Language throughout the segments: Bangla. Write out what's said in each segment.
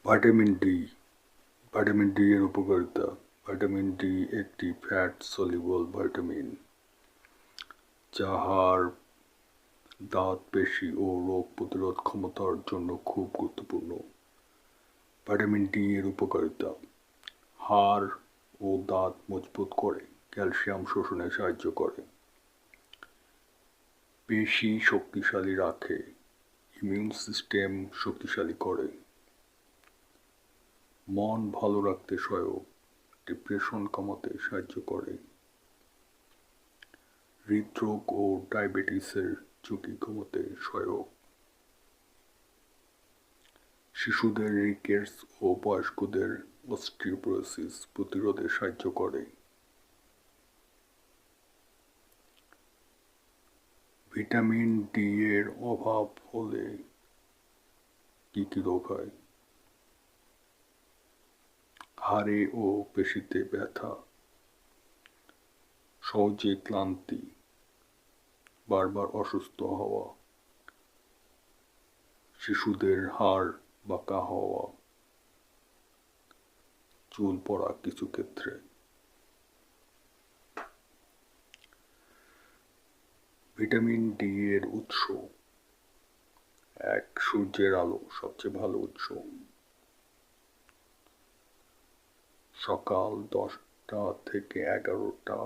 Vitamin D. ভিটামিন ডি এর উপকারিতা। ভিটামিন ডি একটি ফ্যাট সলিউবল ভিটামিন যা হাড়, দাঁত, পেশি ও রোগ প্রতিরোধ ক্ষমতার জন্য খুব গুরুত্বপূর্ণ। ভিটামিন ডি এর উপকারিতা: হাড় ও দাঁত মজবুত করে, ক্যালসিয়াম শোষণে সাহায্য করে, পেশি শক্তিশালী রাখে, ইমিউন সিস্টেম শক্তিশালী করে, মন ভালো রাখতে সহায়ক, ডিপ্রেশন কমাতে সাহায্য করে, হৃদরোগ ও ডায়াবেটিসের ঝুঁকি কমাতে সহায়ক, শিশুদের রিকেটস ও বয়স্কদের অস্টিওপোরোসিস প্রতিরোধে সাহায্য করে। ভিটামিন ডি এর অভাব হলে কি কি রোগ হয়? হাড়ে ও পেশিতে ব্যথা, সহজে ক্লান্তি, বারবার অসুস্থ হওয়া, শিশুদের হাড় বাঁকা হওয়া, চুল পড়া কিছু ক্ষেত্রে। ভিটামিন ডি এর উৎস: 1. সূর্যের আলো সবচেয়ে ভালো উৎস। সকাল 10টা থেকে 11টা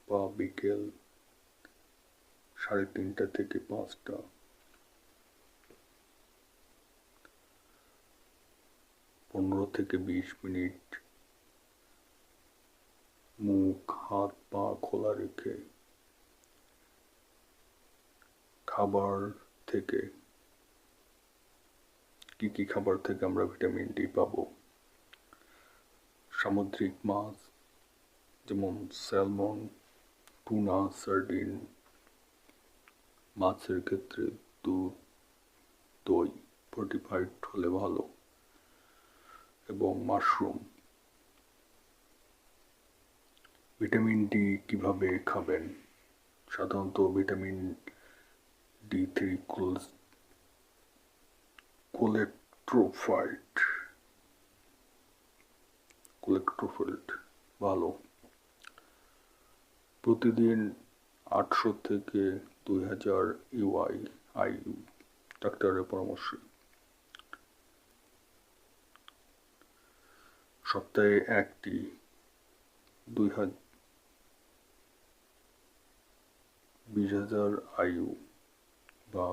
বা বিকেল 3:30 থেকে 5টা। 15 থেকে 20 মিনিট মুখ, হাত, পা খোলা রেখে। খাবার থেকে কি কি খাবার থেকে আমরা ভিটামিন ডি পাবো? সামুদ্রিক মাছ যেমন স্যালমন, টুনা, সার্ডিন। মাছের ক্ষেত্রে দুধ, দই ফর্টিফাইড হলে ভালো, এবং মাশরুম। ভিটামিন ডি কিভাবে খাবেন? সাধারণত ভিটামিন D3 কোলেক্ট্রোফিল্ড ভালো। প্রতিদিন 800 থেকে 2000 IU ডাক্তারের পরামর্শে। সপ্তাহে একটি 20,000 IU বা